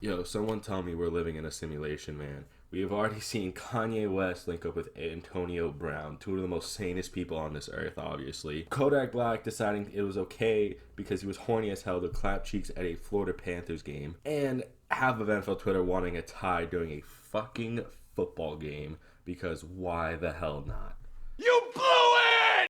Yo, someone tell me we're living in a simulation, man. We have already seen Kanye West link up with Antonio Brown, two of the most sanest people on this earth, obviously. Kodak Black deciding it was okay because he was horny as hell to clap cheeks at a Florida Panthers game. And half of NFL Twitter wanting a tie during a fucking football game because why the hell not? You blew it!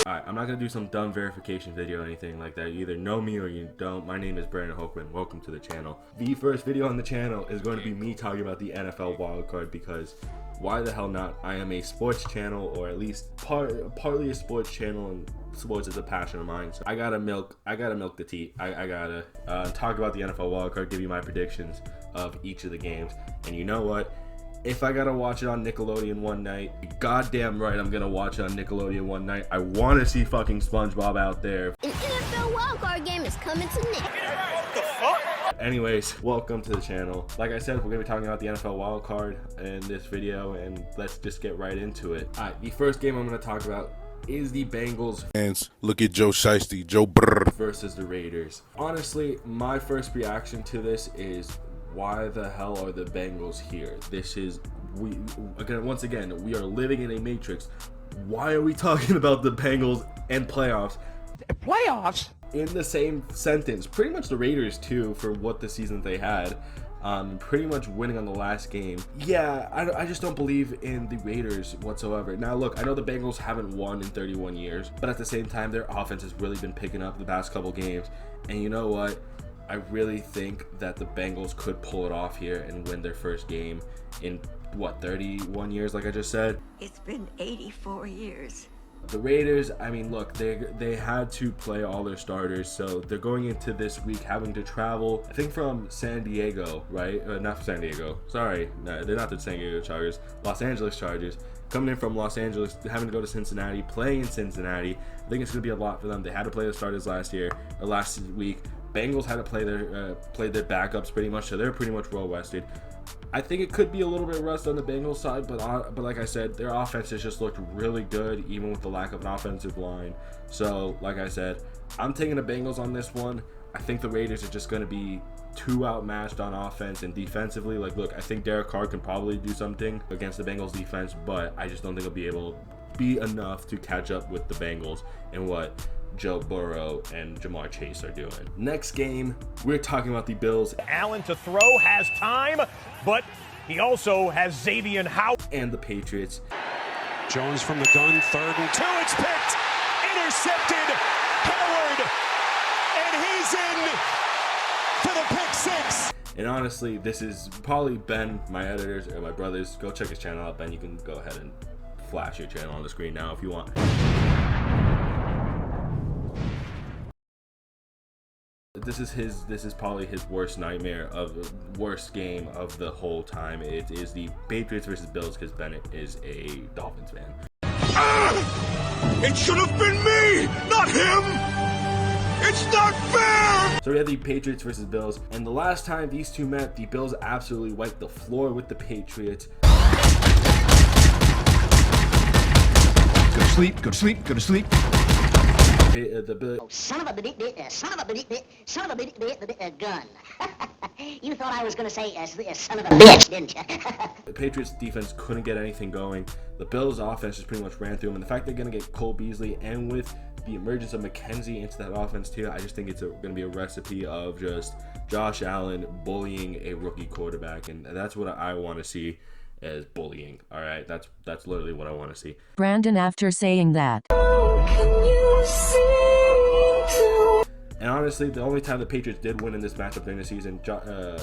Alright, I'm not gonna do some dumb verification video or anything like that. You either know me or you don't. My name is Brandon Hochman. Welcome to the channel. The first video on the channel is going to be me talking about the NFL wildcard because why the hell not? I am a sports channel, or at least partly a sports channel, and sports is a passion of mine. So I gotta milk the tea. I gotta talk about the NFL wildcard, give you my predictions of each of the games. And you know what? If I gotta watch it on Nickelodeon one night, goddamn right I'm gonna watch it on Nickelodeon one night. I want to see fucking SpongeBob out there. An NFL wildcard game is coming to Nick. What the fuck? Anyways, welcome to the channel. Like I said, we're gonna be talking about the NFL wildcard in this video, and let's just get right into it. Alright, the first game I'm gonna talk about is the Bengals fans. Look at Joe Shiesty, Joe Brrr versus the Raiders. Honestly, my first reaction to this is, why the hell are the Bengals here? Once again, we are living in a matrix. Why are we talking about the Bengals and playoffs? Playoffs? In the same sentence. Pretty much the Raiders too, for what the season they had. Pretty much winning on the last game. Yeah, I just don't believe in the Raiders whatsoever. Now look, I know the Bengals haven't won in 31 years, but at the same time, their offense has really been picking up the past couple games. And you know what? I really think that the Bengals could pull it off here and win their first game in, 31 years, like I just said? It's been 84 years. The Raiders, I mean, look, they had to play all their starters, so they're going into this week having to travel, I think from San Diego, right? Not San Diego, sorry, no, they're not the San Diego Chargers, Los Angeles Chargers. Coming in from Los Angeles, having to go to Cincinnati, playing in Cincinnati. I think it's going to be a lot for them. They had to play the starters last week. Bengals had to play their backups pretty much, so they're pretty much well rested. I think it could be a little bit rust on the Bengals side, but like I said, their offense has just looked really good, even with the lack of an offensive line. So, like I said, I'm taking the Bengals on this one. I think the Raiders are just going to be too outmatched on offense and defensively. Like, look, I think Derek Carr can probably do something against the Bengals defense, but I just don't think he'll be enough to catch up with the Bengals and what Joe Burrow and Jamar Chase are doing. Next game, we're talking about the Bills. Allen to throw, has time, but he also has Xavier Howard. And the Patriots. Jones from the gun, 3rd and 2, it's picked, intercepted, Howard, and he's in for the pick 6. And honestly, this is probably Ben, my editors, or my brothers. Go check his channel out. Ben, you can go ahead and flash your channel on the screen now if you want. This is probably his worst nightmare worst game of the whole time. It is the Patriots versus Bills because Bennett is a Dolphins fan. It should have been me, not him. It's not fair. So we have the Patriots versus Bills, and the last time these two met, the Bills absolutely wiped the floor with the Patriots. Go to sleep, go to sleep, go to sleep. Son of a gun. You thought I was going to say son of a bitch, didn't you? The Patriots defense couldn't get anything going. The Bills offense just pretty much ran through them, and the fact they're going to get Cole Beasley and with the emergence of McKenzie into that offense too, I just think it's going to be a recipe of just Josh Allen bullying a rookie quarterback, and that's what I want to see as bullying. All right, that's literally what I want to see. Brandon, after saying that, and honestly, the only time the Patriots did win in this matchup during the season,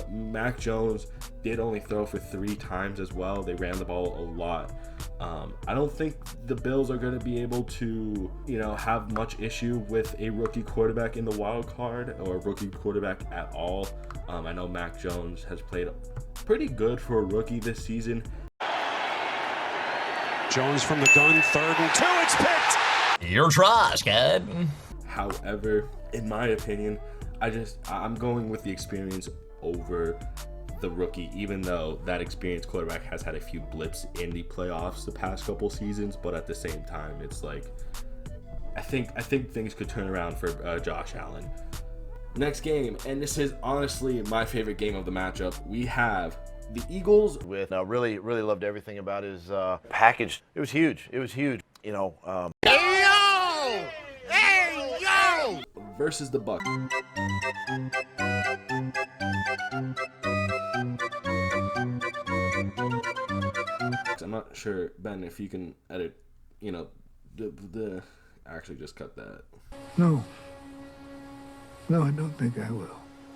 Mac Jones did only throw for 3 times as well. They ran the ball a lot. I don't think the Bills are going to be able to, have much issue with a rookie quarterback in the wild card or a rookie quarterback at all. I know Mac Jones has played pretty good for a rookie this season. Jones from the gun, 3rd and 2, it's picked. Your try, Scud. However, in my opinion, I'm going with the experience over the rookie, even though that experienced quarterback has had a few blips in the playoffs the past couple seasons. But at the same time, it's like I think things could turn around for Josh Allen. Next game, and this is honestly my favorite game of the matchup. We have the Eagles with really loved everything about his package. It was huge. You know. Hey yo! versus the Bucs. I'm not sure, Ben, if you can edit, you know, the actually just cut that. No, I don't think I will.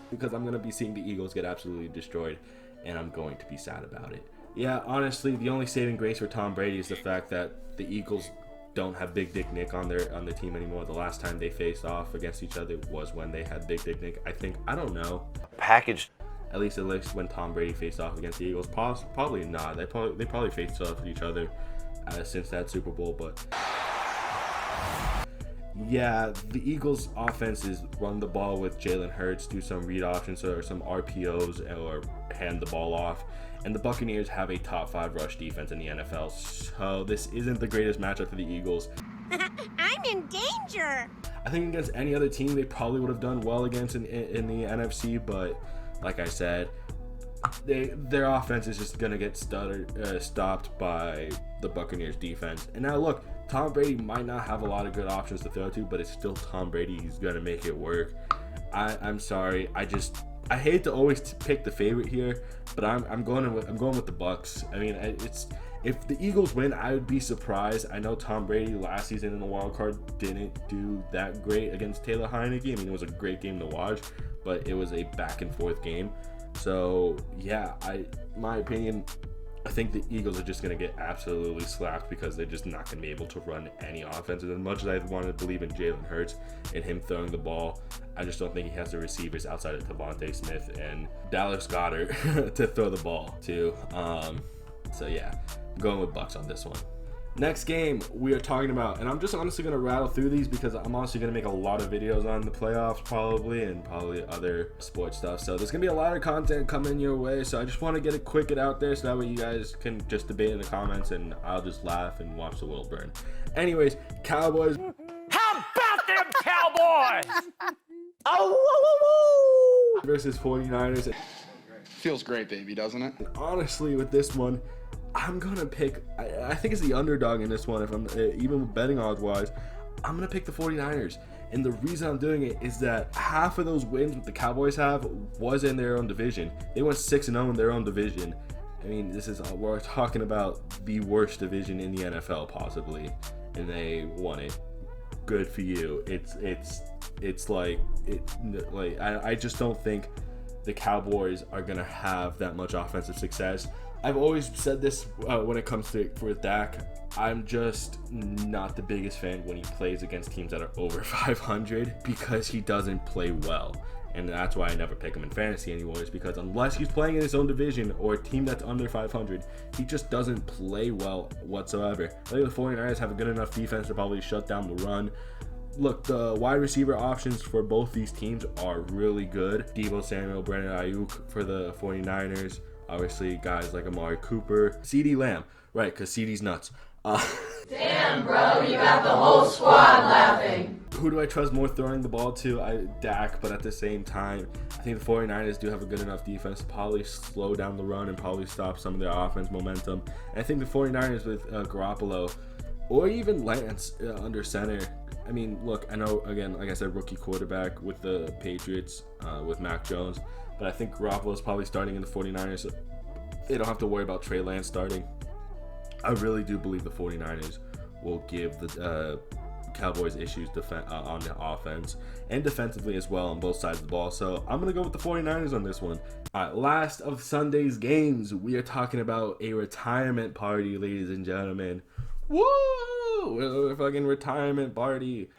Because I'm going to be seeing the Eagles get absolutely destroyed, and I'm going to be sad about it. Yeah, honestly, the only saving grace for Tom Brady is the fact that the Eagles don't have Big Dick Nick on the team anymore. The last time they faced off against each other was when they had Big Dick Nick. I don't know. Packaged. At least when Tom Brady faced off against the Eagles. Probably not. They probably faced off with each other since that Super Bowl, but yeah, the Eagles' offense is run the ball with Jalen Hurts, do some read options or some RPOs, or hand the ball off. And the Buccaneers have a top 5 rush defense in the NFL, so this isn't the greatest matchup for the Eagles. I'm in danger. I think against any other team, they probably would have done well against in the NFC, but like I said, their offense is just gonna get stopped by the Buccaneers defense. And now look, Tom Brady might not have a lot of good options to throw to, but it's still Tom Brady. He's gonna make it work. I'm sorry. I hate to always pick the favorite here, but I'm going with the Bucs. I mean, if the Eagles win, I would be surprised. I know Tom Brady last season in the wild card didn't do that great against Taylor Heineke. I mean, it was a great game to watch, but it was a back and forth game. So yeah, my opinion, I think the Eagles are just going to get absolutely slapped because they're just not going to be able to run any offense. And as much as I want to believe in Jalen Hurts and him throwing the ball, I just don't think he has the receivers outside of Devontae Smith and Dallas Goedert to throw the ball to. So yeah, I'm going with Bucs on this one. Next game we are talking about, and I'm just honestly going to rattle through these because I'm honestly going to make a lot of videos on the playoffs probably, and probably other sports stuff. So there's going to be a lot of content coming your way. So I just want to get it quick and out there so that way you guys can just debate in the comments and I'll just laugh and watch the world burn. Anyways, Cowboys. How about them Cowboys? Oh, versus 49ers. Feels great, baby, doesn't it? Honestly, with this one, I'm gonna pick, I think it's the underdog in this one. If I'm even betting odds wise, I'm gonna pick the 49ers. And the reason I'm doing it is that half of those wins that the Cowboys have was in their own division. They went 6-0 in their own division. I mean, we're talking about the worst division in the NFL possibly, and they won it. Good for you. I just don't think the Cowboys are gonna have that much offensive success. I've always said this when it comes to for Dak. I'm just not the biggest fan when he plays against teams that are over 500 because he doesn't play well. And that's why I never pick him in fantasy anymore, is because unless he's playing in his own division or a team that's under 500, he just doesn't play well whatsoever. I think the 49ers have a good enough defense to probably shut down the run. Look, the wide receiver options for both these teams are really good. Deebo Samuel, Brandon Ayuk for the 49ers. Obviously, guys like Amari Cooper, CeeDee Lamb, right, because CeeDee's nuts. Damn, bro, you got the whole squad laughing. Who do I trust more throwing the ball to? Dak, but at the same time, I think the 49ers do have a good enough defense to probably slow down the run and probably stop some of their offense momentum. And I think the 49ers with Garoppolo, or even Lance under center. I mean, look, I know, again, like I said, rookie quarterback with the Patriots with Mac Jones. But I think Garoppolo is probably starting in the 49ers. So they don't have to worry about Trey Lance starting. I really do believe the 49ers will give the Cowboys issues on the offense and defensively as well on both sides of the ball. So I'm going to go with the 49ers on this one. All right, last of Sunday's games, we are talking about a retirement party, ladies and gentlemen. Woo! We're a fucking retirement party.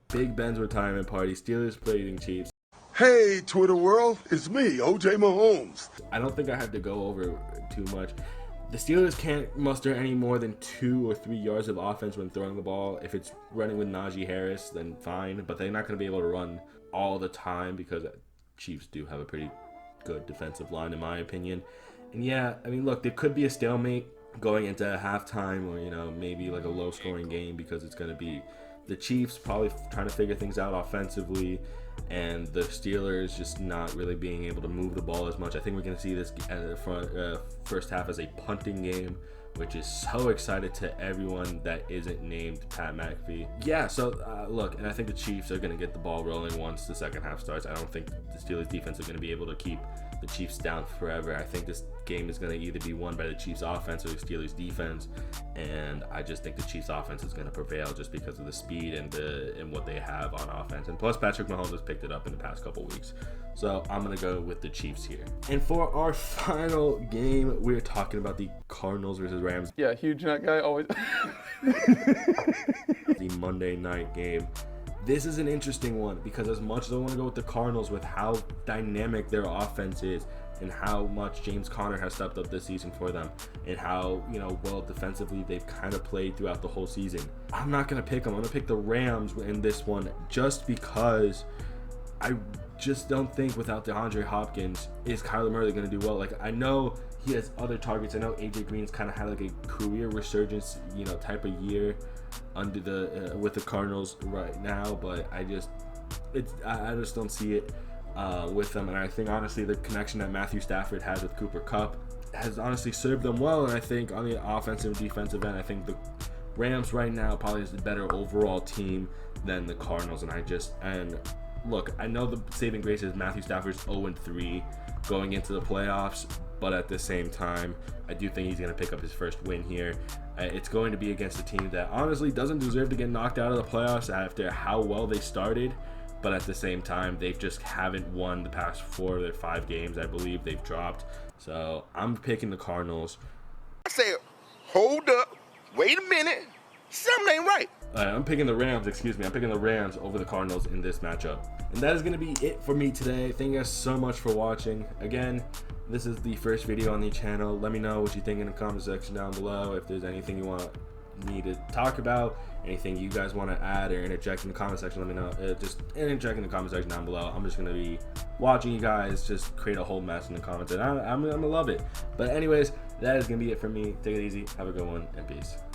Big Ben's retirement party. Steelers playing Chiefs. Hey, Twitter world, it's me, OJ Mahomes. I don't think I have to go over too much. The Steelers can't muster any more than 2 or 3 yards of offense when throwing the ball. If it's running with Najee Harris, then fine. But they're not going to be able to run all the time because Chiefs do have a pretty good defensive line, in my opinion. And yeah, I mean, look, there could be a stalemate going into halftime, or maybe like a low-scoring game because it's going to be the Chiefs probably trying to figure things out offensively, and the Steelers just not really being able to move the ball as much. I think we're going to see this first half as a punting game, which is so excited to everyone that isn't named Pat McAfee. Yeah, so look, and I think the Chiefs are going to get the ball rolling once the second half starts. I don't think the Steelers defense are going to be able to keep the Chiefs down forever. I think this game is going to either be won by the Chiefs offense or the Steelers defense, and I just think the Chiefs offense is going to prevail just because of the speed and what they have on offense. And plus, Patrick Mahomes has picked it up in the past couple weeks. So I'm going to go with the Chiefs here. And for our final game, we're talking about the Cardinals versus Rams. Yeah, huge nut guy always. The Monday night game. This is an interesting one because as much as I want to go with the Cardinals with how dynamic their offense is and how much James Conner has stepped up this season for them and how, well defensively they've kind of played throughout the whole season, I'm not going to pick them. I'm going to pick the Rams in this one just because I just don't think without DeAndre Hopkins is Kyler Murray going to do well. Like, I know he has other targets. I know AJ Green's kind of had like a career resurgence, type of year under the with the Cardinals right now, but I just don't see it with them. And I think honestly the connection that Matthew Stafford has with Cooper Kupp has honestly served them well. And I think on the offensive and defensive end, I think the Rams right now probably is the better overall team than the Cardinals. And look, I know the saving grace is Matthew Stafford's 0-3 going into the playoffs, but at the same time, I do think he's going to pick up his first win here. It's going to be against a team that honestly doesn't deserve to get knocked out of the playoffs after how well they started, but at the same time, they just haven't won the past 4 of their 5 games. I believe they've dropped. So I'm picking the Cardinals. I say, hold up, wait a minute, something ain't right. I'm picking the Rams, I'm picking the Rams over the Cardinals in this matchup. And that is going to be it for me today. Thank you guys so much for watching. Again, this is the first video on the channel. Let me know what you think in the comment section down below. If there's anything you want me to talk about, anything you guys want to add or interject in the comment section, let me know. Just interject in the comment section down below. I'm just going to be watching you guys just create a whole mess in the comments, and I'm going to love it. But anyways, that is going to be it for me. Take it easy. Have a good one, and peace.